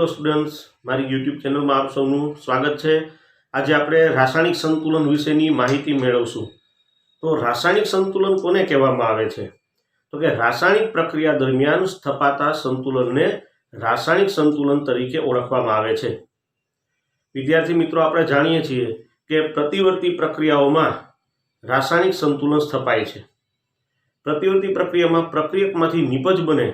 Hello students, મારી YouTube ચેનલમાં આપ સૌનું સ્વાગત છે। આજે આપણે રાસાયણિક સંતુલન વિશેની માહિતી મેળવશું। તો રાસાયણિક સંતુલન કોને કહેવામાં આવે છે? તો કે રાસાયણિક પ્રક્રિયા દરમિયાન સ્થપાતા સંતુલનને રાસાયણિક સંતુલન તરીકે ઓળખવામાં આવે છે। વિદ્યાર્થી મિત્રો, આપણે જાણીએ છીએ કે પ્રતિવર્તી પ્રક્રિયાઓમાં રાસાયણિક સંતુલન સ્થપાય છે। પ્રતિવર્તી પ્રક્રિયામાં પ્રક્રિયકમાંથી નિપજ બને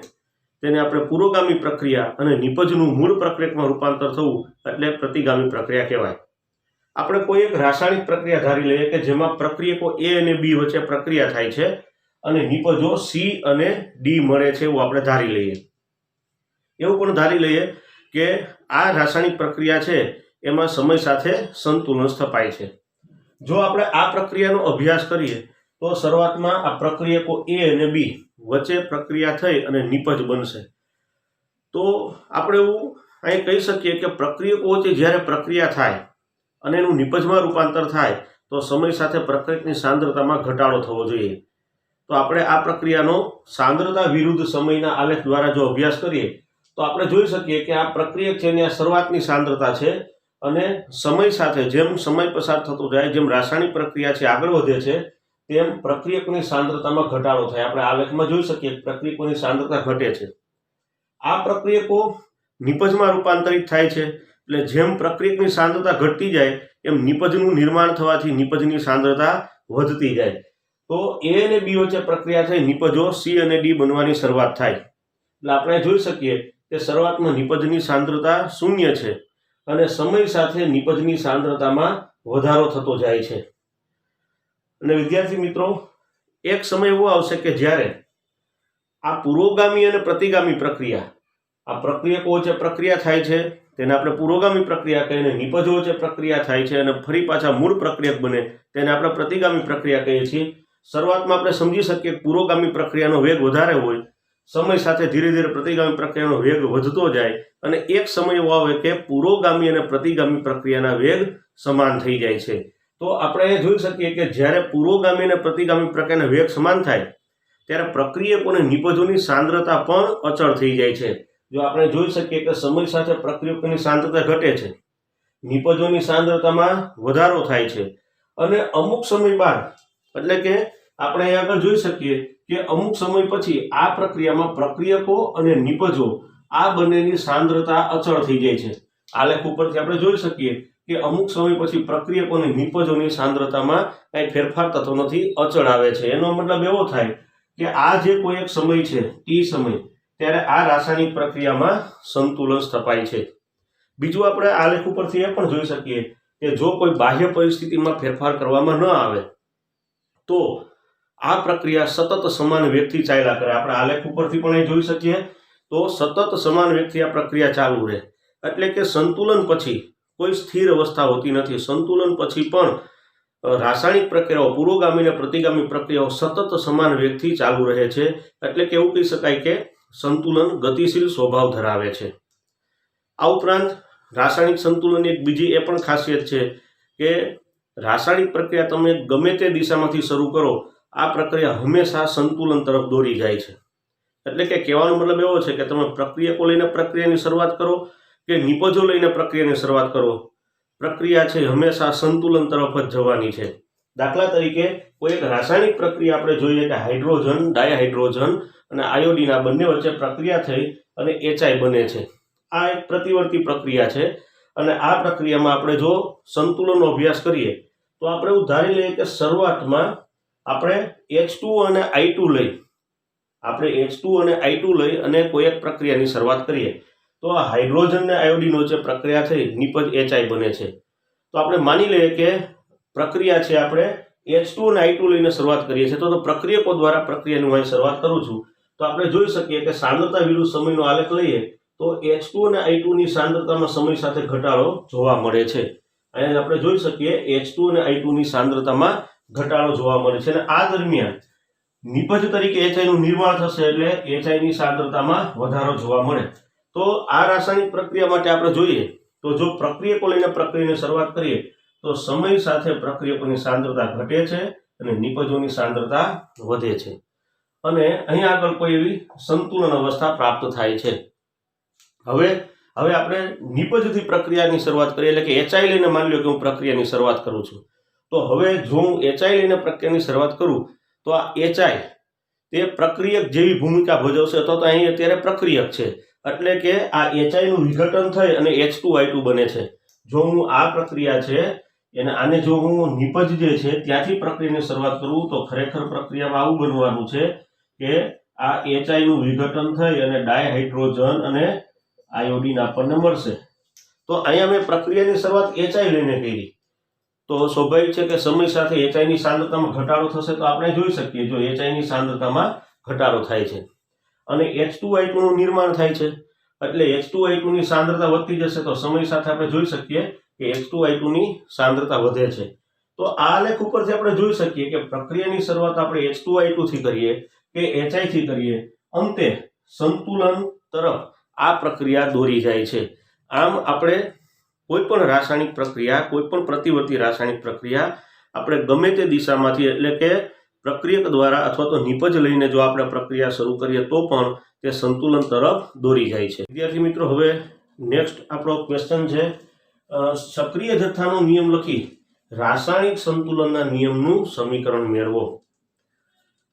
તેને આપણે પુરોગામી પ્રક્રિયા અને નિપજનું મૂળ પ્રક્રિયકમાં રૂપાંતર થવું એટલે પ્રતિગામી પ્રક્રિયા કહેવાય। આપણે કોઈ એક રાસાયણિક પ્રક્રિયા ધારી લઈએ કે જેમાં પ્રક્રિયકો A અને B વચ્ચે પ્રક્રિયા થાય છે અને નિપજો C અને D મળે છે એવું આપણે ધારી લઈએ। એવું પણ ધારી લઈએ કે આ રાસાયણિક પ્રક્રિયા છે એમાં સમય સાથે સંતુલન સ્થપાય છે। જો આપણે આ પ્રક્રિયાનો અભ્યાસ કરીએ તો શરૂઆતમાં આ પ્રક્રિયકો A અને B વચ્ચે પ્રક્રિયા થઈ અને નિપજ બનશે। તો આપણે એવું અહીં કહી શકીએ કે પ્રક્રિયકો વચ્ચે જ્યારે પ્રક્રિયા થાય અને એનું નિપજમાં રૂપાંતર થાય તો સમય સાથે પ્રક્રિયકની સાંદ્રતામાં ઘટાડો થવો જોઈએ। તો આપણે આ પ્રક્રિયાનો સાંદ્રતા વિરુદ્ધ સમયના આલેખ દ્વારા જો અભ્યાસ કરીએ તો આપણે જોઈ શકીએ કે આ પ્રક્રિયક છે એની આ શરૂઆતની સાંદ્રતા છે અને સમય સાથે જેમ સમય પસાર થતો જાય, જેમ રાસાયણિક પ્રક્રિયા છે આગળ વધે છે તેમ પ્રક્રિયકોની સાંદ્રતામાં ઘટાડો થાય। આપણે આલેખમાં જોઈ શકીએ કે પ્રક્રિયકોની સાંદ્રતા ઘટે છે। આ પ્રક્રિયકો નિપજમાં રૂપાંતરિત થાય છે એટલે જેમ પ્રક્રિયકની સાંદ્રતા ઘટતી જાય એમ નિપજનું નિર્માણ થવાથી નિપજની સાંદ્રતા વધતી જાય। તો A અને B વચ્ચે પ્રક્રિયા થઈ નિપજો C અને D બનવાની શરૂઆત થાય એટલે આપણે જોઈ શકીએ કે શરૂઆતમાં નિપજની સાંદ્રતા શૂન્ય છે અને સમય સાથે નિપજની સાંદ્રતામાં વધારો થતો જાય છે। અને વિદ્યાર્થી મિત્રો, એક સમય એવો આવશે કે જ્યારે આ પુરોગામી અને પ્રતિગામી પ્રક્રિયા, આ પ્રક્રિયકો વચ્ચે પ્રક્રિયા થાય છે તેને આપણે પુરોગામી પ્રક્રિયા કહીએ, નિપજો વચ્ચે પ્રક્રિયા થાય છે અને ફરી પાછા મૂળ પ્રક્રિયક બને તેને આપણે પ્રતિગામી પ્રક્રિયા કહીએ છીએ। શરૂઆતમાં આપણે સમજી શકીએ કે પુરોગામી પ્રક્રિયાનો વેગ વધારે હોય, સમય સાથે ધીરે ધીરે પ્રતિગામી પ્રક્રિયાનો વેગ વધતો જાય અને એક સમય એવો આવે કે પુરોગામી અને પ્રતિગામી પ્રક્રિયાના વેગ સમાન થઈ જાય છે। તો આપણે જોઈ શકીએ કે જ્યારે પુરોગામી અને પ્રતિગામી પ્રક્રિયાના વેગ સમાન થાય ત્યારે પ્રક્રિયકો અને નિપજોની સાંદ્રતા પણ અચળ થઈ જાય છે। જો આપણે જોઈ શકીએ કે સમય સાથે પ્રક્રિયકોની સાંદ્રતા ઘટે છે, નિપજોની સાંદ્રતામાં વધારો થાય છે અને અમુક સમય બાદ એટલે કે આપણે અહીં આગળ જોઈ શકીએ કે અમુક સમય પછી આ પ્રક્રિયામાં પ્રક્રિયકો અને નિપજો આ બંનેની સાંદ્રતા અચળ થઈ જાય છે। આલેખ ઉપરથી આપણે જોઈ શકીએ કે અમુક સમય પછી પ્રક્રિયકો અને નિપજોની સાંદ્રતામાં કંઈ ફેરફાર થતો નથી, અચળ આવે છે। એનો મતલબ એવો થાય કે આ જે કોઈ એક સમય છે T સમય, ત્યારે આ રાસાયણિક પ્રક્રિયામાં સંતુલન સ્થપાય છે। બીજું આપણે આલેખ ઉપરથી એ પણ જોઈ શકીએ કે જો કોઈ બાહ્ય પરિસ્થિતિમાં ફેરફાર કરવામાં ન આવે તો આ પ્રક્રિયા સતત સમાન વેગથી ચાલ્યા કરે। આપણે આલેખ ઉપરથી પણ એ જોઈ શકીએ તો સતત સમાન વેગથી આ પ્રક્રિયા ચાલુ રહે એટલે કે સંતુલન પછી કોઈ સ્થિર અવસ્થા હોતી નથી। સંતુલન પછી પણ રાસાયણિક પ્રક્રિયાઓ, પુરોગામી અને પ્રતિગામી પ્રક્રિયાઓ સતત સમાન વેગથી ચાલુ રહે છે એટલે કે એવું કહી શકાય કે સંતુલન ગતિશીલ સ્વભાવ ધરાવે છે। આ ઉપરાંત રાસાયણિક સંતુલનની એક બીજી એ પણ ખાસિયત છે કે રાસાયણિક પ્રક્રિયા તમે ગમે તે દિશામાંથી શરૂ કરો, આ પ્રક્રિયા હંમેશા સંતુલન તરફ દોરી જાય છે। એટલે કે કહેવાનો મતલબ એવો છે કે તમે પ્રક્રિયકો લઈને પ્રક્રિયાની શરૂઆત કરો કે નિપજો લઈને પ્રક્રિયાની શરૂઆત કરો, પ્રક્રિયા છે હંમેશા સંતુલન તરફ જ જવાની છે। દાખલા તરીકે કોઈ એક રાસાયણિક પ્રક્રિયા આપણે જોઈએ કે હાઇડ્રોજન, ડાયહાઇડ્રોજન અને આયોડિન આ બંને વચ્ચે પ્રક્રિયા થઈ અને HI બને છે। આ એક પ્રતિવર્તી પ્રક્રિયા છે અને આ પ્રક્રિયામાં આપણે જો સંતુલનનો અભ્યાસ કરીએ તો આપણે એવું ધારી લઈએ કે શરૂઆતમાં આપણે H2 અને I2 લઈ અને કોઈ એક પ્રક્રિયાની શરૂઆત કરીએ તો આ હાઇડ્રોજન અને આયોડિન વચ્ચે પ્રક્રિયા થઈ નિપજ HI બને છે। તો આપણે માની લઈએ કે પ્રક્રિયા છે આપણે H2 અને I2 લઈને શરૂઆત કરીએ છીએ તો પ્રક્રિયકો દ્વારા પ્રક્રિયાની હું શરૂઆત કરું છું તો આપણે જોઈ શકીએ કે સાંદ્રતા વિરુદ્ધ સમયનો આલેખ લઈએ તો H2 અને I2 ની સાંદ્રતામાં સમય સાથે ઘટાડો જોવા મળે છે। અહીંયા આપણે જોઈ શકીએ H2 અને I2 ની સાંદ્રતામાં ઘટાડો જોવા મળે છે અને આ દરમિયાન નિપજ તરીકે HI નું નિર્માણ થશે એટલે HI ની સાંદ્રતામાં વધારો જોવા મળે। તો આ રાસાયણિક પ્રક્રિયા માટે આપણે જોઈએ તો જો પ્રક્રિયકો લઈને પ્રક્રિયાની શરૂઆત કરીએ તો સમય સાથે પ્રક્રિયકોની સાંદ્રતા ઘટે છે અને નિપજોની સાંદ્રતા વધે છે અને અહીં આગળ કોઈ એવી સંતુલન અવસ્થા પ્રાપ્ત થાય છે। હવે હવે આપણે નિપજથી પ્રક્રિયાની શરૂઆત કરીએ, એટલે કે એચઆઈ લઈને માની લો કે હું પ્રક્રિયાની શરૂઆત કરું છું. તો હવે જો હું એચઆઈ લઈને પ્રક્રિયાની શરૂઆત કરું તો આ એચઆઈ તે પ્રક્રિયક જેવી ભૂમિકા ભજવશે, અથવા તો અહીં અત્યારે પ્રક્રિયક છે, એટલે કે આ એચઆઈનું વિઘટન થઈ અને H2I2 બને છે. જો હું આ પ્રક્રિયા છે એને આને જો હું નિપજ જે છે ત્યાંથી પ્રક્રિયાની શરૂઆત કરું તો ખરેખર પ્રક્રિયામાં આવું બનવાનું છે કે આ એચઆઈનું વિઘટન થઈ અને ડાયહાઇડ્રોજન અને આયોડિન આપણને મળશે. તો અહીંયા મેં પ્રક્રિયાની શરૂઆત એચઆઈ લઈને કરી, તો સ્વાભાવિક છે કે સમય સાથે એચઆઈની સાંદ્રતામાં ઘટાડો થશે. તો આપણે જોઈ શકીએ જો એચઆઈની સાંદ્રતામાં ઘટાડો થાય છે અને H2I2 નું નિર્માણ થાય છે, એટલે H2I2 ની સાંદ્રતા વધતી જશે તો સમય સાથે આપણે જોઈ શકીએ કે H2I2 ની સાંદ્રતા વધે છે. તો આ લેખ ઉપરથી આપણે જોઈ શકીએ કે પ્રક્રિયાની શરૂઆત આપણે H2I2 થી કરીએ કે HI થી કરીએ, અંતે સંતુલન તરફ આ પ્રક્રિયા દોરી જાય છે. આમ આપણે કોઈ પણ રાસાયણિક પ્રક્રિયા, કોઈ પણ પ્રતિવર્તી રાસાયણિક પ્રક્રિયા આપણે ગમે તે દિશામાંથી, એટલે કે પ્રક્રિયક દ્વારા અથવા તો નિપજ લઈને જો આપણે પ્રક્રિયા શરૂ કરીએ તો પણ તે સંતુલન તરફ દોરી જાય છે. વિદ્યાર્થી મિત્રો, હવે નેક્સ્ટ આપણો ક્વેશ્ચન છે, સક્રિય જથ્થાનો નિયમ લખી રાસાયણિક સંતુલનના નિયમનું સમીકરણ મેળવો.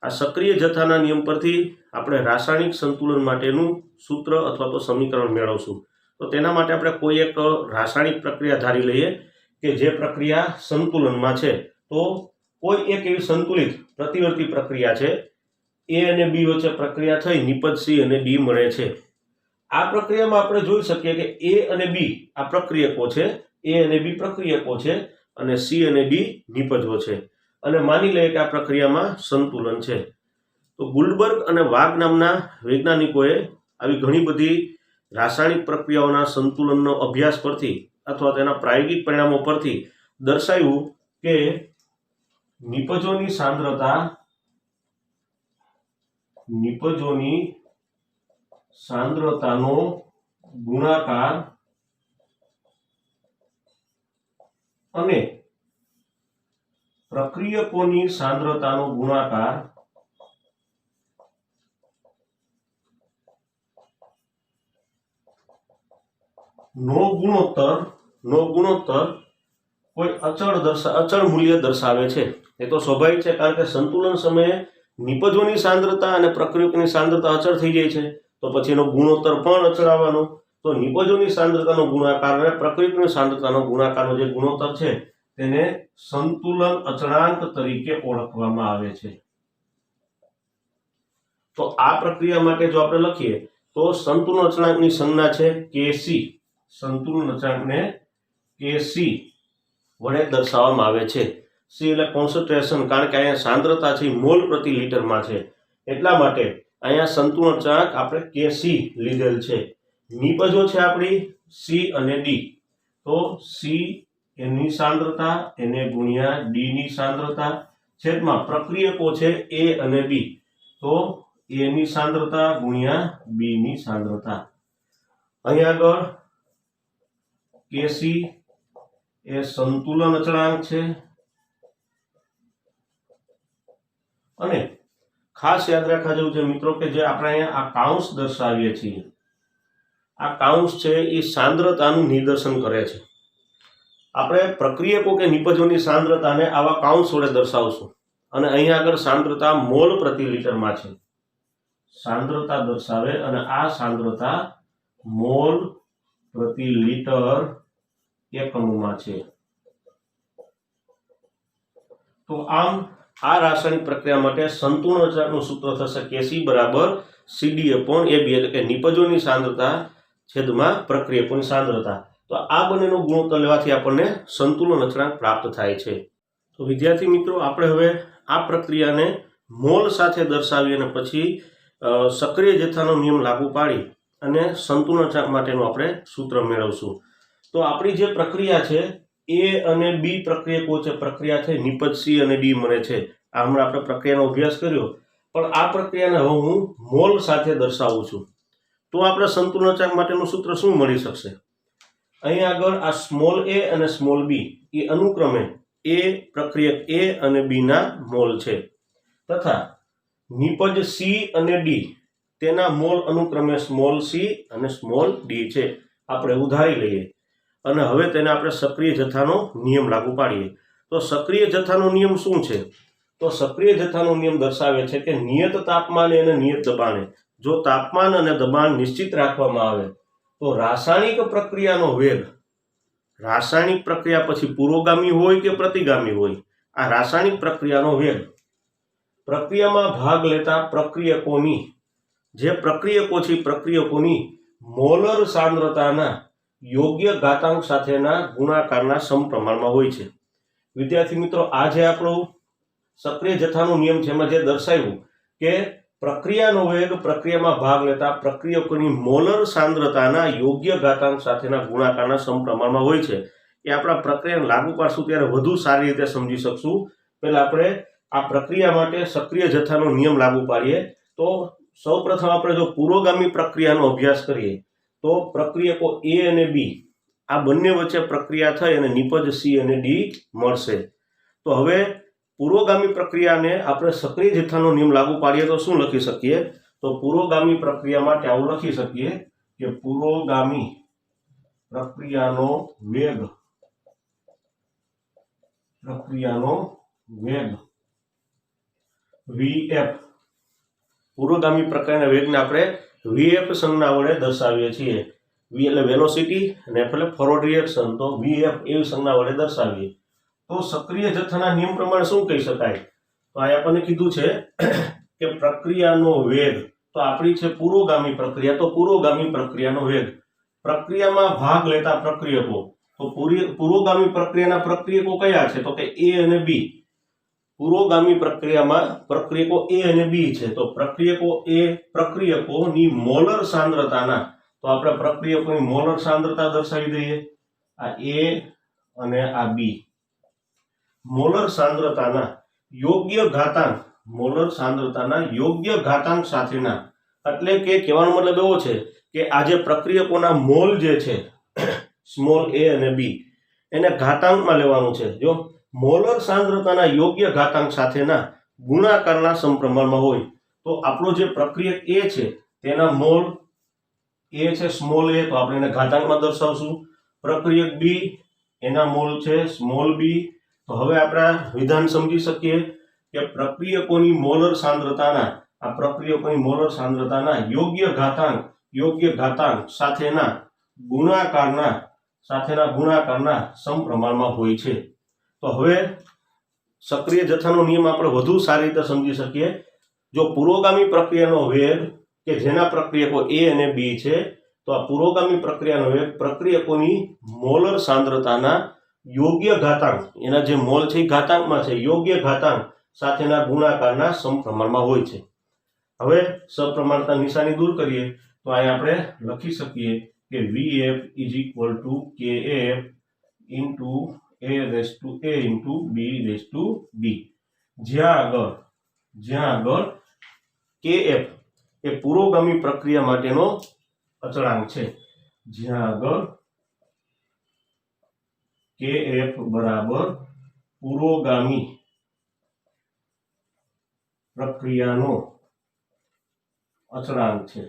આ સક્રિય જથ્થાના નિયમ પરથી આપણે રાસાયણિક સંતુલન માટેનું સૂત્ર અથવા તો સમીકરણ મેળવશું. તો તેના માટે આપણે કોઈ એક રાસાયણિક પ્રક્રિયા ધારી લઈએ કે જે પ્રક્રિયા સંતુલનમાં છે. તો કોઈ એક એવી સંતુલિત પ્રતિવર્તી પ્રક્રિયા છે, A અને B વચ્ચે પ્રક્રિયા થઈ નિપજ C અને D મળે છે. આ પ્રક્રિયામાં આપણે જોઈ શકીએ કે A અને B આ પ્રક્રિયકો છે, A અને B પ્રક્રિયકો છે અને C અને D નિપજો છે, અને માની લઈએ કે આ પ્રક્રિયામાં સંતુલન છે. તો ગુલ્ડબર્ગ અને વાગ નામના વૈજ્ઞાનિકોએ આવી ઘણી બધી રાસાયણિક પ્રક્રિયાઓના સંતુલનનો અભ્યાસ પરથી અથવા તેના પ્રાયોગિક પરિણામો પરથી દર્શાવ્યું કે નિપજોની સાંદ્રતાનો ગુણાકાર અને પ્રક્રિયકોની સાંદ્રતાનો ગુણાકાર નો ગુણોત્તર કોઈ અચળ મૂલ્ય દર્શાવે છે. એ તો સ્વાભાવિક છે, કારણ કે સંતુલન સમયે નિપજોની સાંદ્રતા અને પ્રક્રિયકોની સાંદ્રતા અચળ થઈ જાય છે, તો પછી એનો ગુણોત્તર પણ અચળ આવવાનો. તો નિપજોની સાંદ્રતાનો ગુણાકાર અને પ્રક્રિયકોની સાંદ્રતાનો ગુણાકારનો જે ગુણોત્તર છે તેને સંતુલન અચળાંક તરીકે ઓળખવામાં આવે છે. તો આ પ્રક્રિયા માટે જો આપણે લખીએ તો સંતુલન અચળાંકની સંજ્ઞા છે Kc. સંતુલન અચળાંકને Kc વડે દર્શાવવામાં આવે છે. C એટલે કોન્સન્ટ્રેશન, કારણ કે અહીંયા સાંદ્રતા છે મોલ પ્રતિ લીટરમાં છે, એટલા માટે અહીંયા સંતુલન અચળાંક આપણે Kc લીધેલ છે. નિપજો છે આપણી C અને D, તો C એની સાંદ્રતા એને ગુણ્યા D ની સાંદ્રતા છેદમાં પ્રક્રિયકો છે A અને B, તો A ની સાંદ્રતા ગુણ્યા B ની સાંદ્રતા. અહીં આગળ Kc એ સંતુલન અચળાંક છે, અને ખાસ યાદ રાખવા જેવું છે મિત્રો કે જે આપણે અહીંયા આ કાઉન્સ દર્શાવીએ છીએ, આ કાઉન્સ છે એ સાંદ્રતાનું નિદર્શન કરે છે. આપણે પ્રક્રિયકો કે નિપજોની સાંદ્રતાને આવા કાઉન્સ વડે દર્શાવશું, અને અહીંયા આગળ સાંદ્રતા મોલ પ્રતિ લીટરમાં છે, સાંદ્રતા દર્શાવે, અને આ સાંદ્રતા મોલ પ્રતિ લીટર એકમમાં છે. તો આમ આ રાસાયણિક પ્રક્રિયા માટે સંતુલન અચળાંકનું સૂત્ર થશે Kc બરાબર CD/AB, એટલે કે નિપજોની સાંદ્રતા છેદમાં પ્રક્રિયકોની સાંદ્રતા. તો આ બંનેનો ગુણોત્તર લેવાથી આપણને સંતુલન અચળાંક પ્રાપ્ત થાય છે. તો વિદ્યાર્થી મિત્રો, આપણે હવે આ પ્રક્રિયાને મોલ સાથે દર્શાવી અને પછી સક્રિય જથ્થાનો નિયમ લાગુ પાડી અને સંતુલન અચળાંક માટેનું આપણે સૂત્ર મેળવશું. તો આપણી જે પ્રક્રિયા છે A અને B પ્રક્રિયકો છે, પ્રક્રિયા થઈ નિપજ C અને D મળે છે. આ હમણાં આપણે પ્રક્રિયાનો અભ્યાસ કર્યો, પણ આ પ્રક્રિયાને હવે હું મોલ સાથે દર્શાવું છું. તો આપણે સંતુલન અચળાંક માટેનું સૂત્ર શું મળી શકશે? અહીં આગળ આ સ્મોલ a અને સ્મોલ b એ અનુક્રમે A પ્રક્રિયક A અને B ના મોલ છે, તથા નિપજ C અને D તેના મોલ અનુક્રમે સ્મોલ c અને સ્મોલ d છે. આપણે ઉધારી લઈએ અને હવે તેને આપણે સક્રિય જથ્થાનો નિયમ લાગુ પાડીએ. તો સક્રિય જથ્થાનો નિયમ શું છે? તો સક્રિય જથ્થાનો નિયમ દર્શાવે છે કે નિયત તાપમાને અને નિયત દબાણે જો તાપમાન અને દબાણ નિશ્ચિત રાખવામાં આવે તો રાસાયણિક પ્રક્રિયાનો વેગ, રાસાયણિક પ્રક્રિયા પછી પુરોગામી હોય કે પ્રતિગામી હોય, આ રાસાયણિક પ્રક્રિયાનો વેગ પ્રક્રિયામાં ભાગ લેતા પ્રક્રિયકોની, જે પ્રક્રિયકો છે પ્રક્રિયકોની મોલર સાંદ્રતાના યોગ્ય ઘાતાંક સાથેના ગુણાકારના સમપ્રમાણમાં હોય છે. વિદ્યાર્થી મિત્રો, આ જે આપણો સક્રિય જથ્થાનો નિયમ છે એમાં જે દર્શાવ્યું કે પ્રક્રિયાનો વેગ પ્રક્રિયામાં ભાગ લેતા પ્રક્રિયકોની મોલર સાંદ્રતાના યોગ્ય ઘાતાંક સાથેના ગુણાકારના સમપ્રમાણમાં હોય છે, એ આપણા પ્રક્રિયાને લાગુ પાડશું ત્યારે વધુ સારી રીતે સમજી શકશું. પહેલા આપણે આ પ્રક્રિયા માટે સક્રિય જથ્થાનો નિયમ લાગુ પાડીએ. તો સૌપ્રથમ આપણે જો પુરોગામી પ્રક્રિયાનો અભ્યાસ કરીએ તો પ્રક્રિયકો A અને B આ બંને વચ્ચે પ્રક્રિયા થઈ અને નિપજ C અને D મળશે. તો હવે પુરોગામી પ્રક્રિયાને આપણે સક્રિય જથ્થાનો નિયમ લાગુ પાડીએ તો શું લખી શકીએ? તો પુરોગામી પ્રક્રિયા માટે આવું લખી શકીએ કે પુરોગામી પ્રક્રિયાનો વેગ Vf, પુરોગામી પ્રક્રિયાના વેગને આપણે Vf સંજ્ઞા વડે દર્શાવીએ છીએ. V એટલે વેલોસિટી અને F એટલે ફોરવર્ડ રિએક્શન, તો Vf એવી સંજ્ઞા વડે દર્શાવીએ. તો સક્રિય જથ્થાના નિયમ પ્રમાણે શું કહી શકાય? તો આ આપણને કીધું છે કે પ્રક્રિયાનો વેગ, તો આપણી છે પુરોગામી પ્રક્રિયા, તો પુરોગામી પ્રક્રિયાનો વેગ પ્રક્રિયામાં ભાગ લેતા પ્રક્રિયકો, તો પુરોગામી પ્રક્રિયાના પ્રક્રિયકો કયા છે? તો કે A અને B. પુરોગામી પ્રક્રિયામાં પ્રક્રિયકો A અને B છે. તો પ્રક્રિયકોની મોલર સાંદ્રતાના, તો આપણે પ્રક્રિયકોની મોલર સાંદ્રતા દર્શાવી દઈએ. આ A અને આ B મોલર સાંદ્રતાના યોગ્ય ઘાતાંક, મોલર સાંદ્રતાના યોગ્ય ઘાતાંક સાથેના, એટલે કે કહેવાનો મતલબ એવો છે કે આ જે પ્રક્રિયકોના મોલ જે છે સ્મોલ a અને b એને ઘાતાંકમાં લેવાનું છે. જો મોલર સાંદ્રતાના યોગ્ય ઘાતાંક સાથેના ગુણાકારના સમપ્રમાણમાં હોય તો આપણો જે પ્રક્રિયક A છે તેના મોલ A છે સ્મોલ a, તો આપણે એને ઘાતાંકમાં દર્શાવશું. પ્રક્રિયક B એના મોલ છે સ્મોલ b. તો હવે આપણે વિધાન સમજી શકીએ કે પ્રક્રિયકોની મોલર સાંદ્રતાના, આ પ્રક્રિયકોની મોલર સાંદ્રતાના યોગ્ય ઘાતાંક સાથેના ગુણાકારના સમપ્રમાણમાં હોય છે. તો હવે સક્રિય જથ્થાનો નિયમ આપણે વધુ સારી રીતે સમજી શકીએ. જો પુરોગામી પ્રક્રિયાનો વેગ કે જેના પ્રક્રિયકો A અને B છે, તો આ પુરોગામી પ્રક્રિયાનો વેગ પ્રક્રિયકોની મોલર સાંદ્રતાના યોગ્ય ઘાતાંક, એના જે મોલ છે એ ઘાતાંકમાં છે, યોગ્ય ઘાતાંક સાથેના ગુણાકારના સમપ્રમાણમાં હોય છે. હવે સપ્રમાણતા નિશાની દૂર કરીએ તો અહીં આપણે લખી શકીએ કે Vf is equal to Kf into A raised to A into B raised to B. જ્યાં આગળ Kf એ પુરોગામી પ્રક્રિયા માટેનો અચળાંક છે. જ્યાં આગળ Kf બરાબર પુરોગામી પ્રક્રિયાનો અચળાંક છે.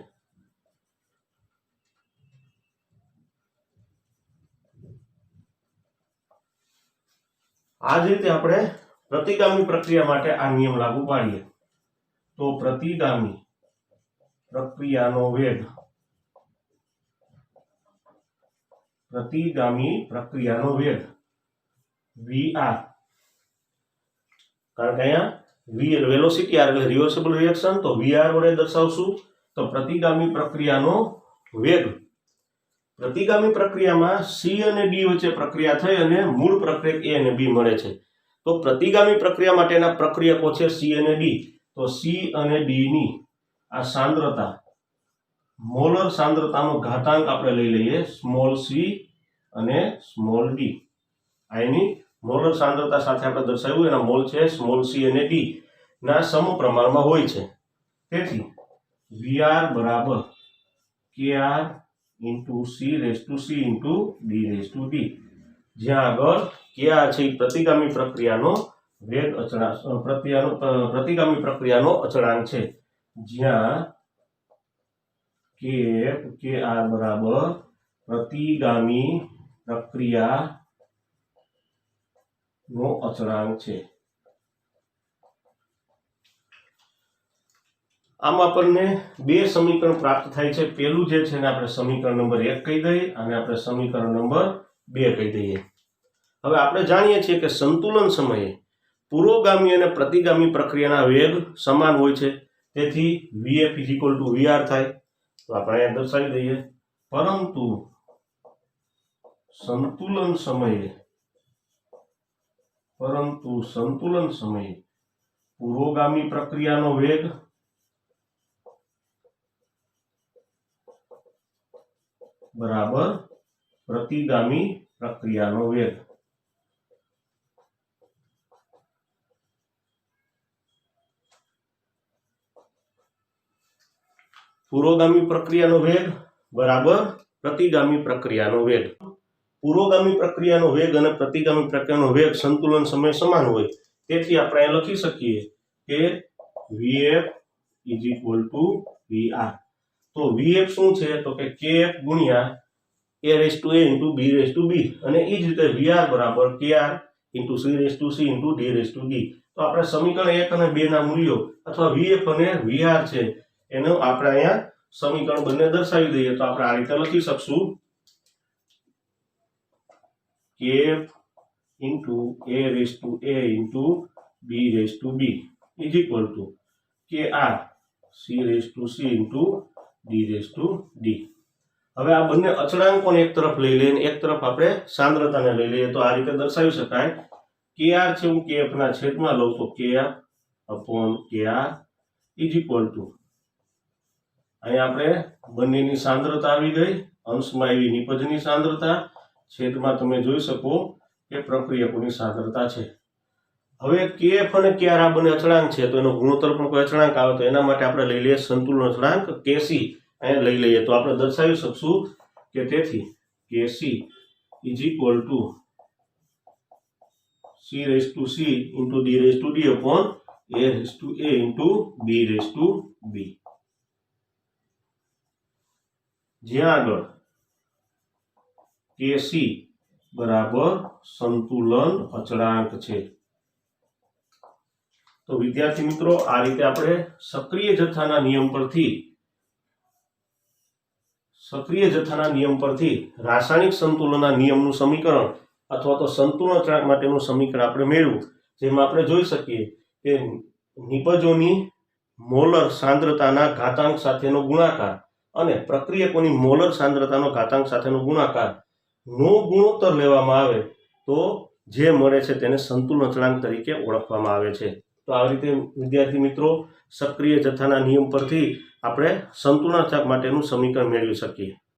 આ જ રીતે આપણે પ્રતિગામી પ્રક્રિયા માટે આ નિયમ લાગુ પાડીએ તો પ્રતિગામી પ્રક્રિયાનો વેગ VR, કારણ કે અહીંયા V એટલે વેલોસિટી, R એટલે રિવર્સિબલ રિએક્શન, તો VR વડે દર્શાવશું. તો પ્રતિગામી પ્રક્રિયાનો વેગ, પ્રતિગામી પ્રક્રિયામાં C અને D વચ્ચે પ્રક્રિયા થઈ અને મૂળ પ્રક્રિયક A અને B મળે છે. તો પ્રતિગામી પ્રક્રિયા માટેના પ્રક્રિયકો છે C અને D. તો C અને D ની આ સાંદ્રતા, મોલર સાંદ્રતાનો ઘાતાંક આપણે લઈ લઈએ સ્મોલ c અને સ્મોલ d. આ એની મોલર સાંદ્રતા સાથે આપણે દર્શાવ્યું, એના મોલ છે સ્મોલ c અને d ના સમપ્રમાણમાં હોય છે. તેથી VR બરાબર KR into C raised to C into D raised to D. જ્યાં આગળ KR છે પ્રતિગામી પ્રક્રિયાનો વેગ અચળાંક, પ્રતિગામી પ્રક્રિયાનો અચળાંક છે. જ્યાં KR બરાબર પ્રતિગામી પ્રક્રિયાનો અચળાંક છે। આમ આપણને બે સમીકરણ પ્રાપ્ત થાય છે। પહેલું જે છે ને આપણે સમીકરણ નંબર 1 કહી દઈએ અને આપણે સમીકરણ નંબર 2 કહી દઈએ। હવે આપણે જાણીએ છીએ કે સંતુલન સમયે પુરોગામી અને પ્રતિગામી પ્રક્રિયાના વેગ સમાન હોય છે, તેથી Vf = Vr થાય। તો આપણે અહીંયા દર્શાવી દઈએ, પરંતુ સંતુલન સમયે પુરોગામી પ્રક્રિયાનો વેગ બરાબર પ્રતિગામી પ્રક્રિયાનો વેગ। પુરોગામી પ્રક્રિયાનો વેગ બરાબર પ્રતિગામી પ્રક્રિયાનો વેગ। પુરોગામી પ્રક્રિયાનો વેગ અને પ્રતિગામી પ્રક્રિયાનો વેગ સંતુલન સમય સમાન હોય, તેથી આપણે અહીં લખી શકીએ કે Vf = Vr। તો Vf શું છે? તો કે Kf ગુણ્યા a⁴ અને એ જ રીતે Vr બરાબર Kr × C⁴ d⁴ તો આપણે સમીકરણ 1 અને 2 ના મૂલ્યો અથવા Vf અને Vr છે એનો આપણે અહીંયા સમીકરણ બંને દર્શાવી દઈએ। તો આપણે આ રીતે લખી શકશું, Kf × a⁴ b⁴ Kr C⁴ d⁴ હવે આ બંને અચળાંકોને એક તરફ લઈ લઈએ અને એક તરફ આપણે સાંદ્રતાને લઈ લઈએ। તો આ રીતે દર્શાવી શકાય, Kr છે હું Kf ના છેદમાં લઉં તો Kf/Kr અહીં આપણે બંનેની સાંદ્રતા આવી ગઈ, અંશમાં આવી નિપજની સાંદ્રતા, છેદમાં તમે જોઈ શકો કે પ્રક્રિયકોની સાંદ્રતા છે। હવે Kf અને Kr આ બંને અચળાંક છે, તો એનો ગુણોત્તર પણ કોઈ અચળાંક આવે તો એના માટે આપણે લઈ લઈએ સંતુલન અચળાંક Kc। અહીંયા લઈ લઈએ તો આપણે દર્શાવી શકશું કે તેથી Kc = C⁴ d⁴ જ્યાં આગળ Kc બરાબર સંતુલન અચળાંક છે। તો વિદ્યાર્થી મિત્રો, આ રીતે આપણે સક્રિય જથ્થાના નિયમ પરથી રાસાયણિક સંતુલનના નિયમનું સમીકરણ અથવા તો સંતુલન અચળાંક માટેનું સમીકરણ આપણે મેળવ્યું, જેમાં આપણે જોઈ શકીએ કે નિપજોની મોલર સાંદ્રતાના ઘાતાંક સાથેનો ગુણાકાર અને પ્રક્રિયકોની મોલર સાંદ્રતાનો ઘાતાંક સાથેનો ગુણાકાર નો ગુણોત્તર લેવામાં આવે તો જે મળે છે તેને સંતુલન અચળાંક તરીકે ઓળખવામાં આવે છે। તો આ રીતે વિદ્યાર્થી મિત્રો, સક્રિય જથ્થાના નિયમ પરથી આપણે સંતુલન અચળાંક માટેનું સમીકરણ મેળવી શકીએ।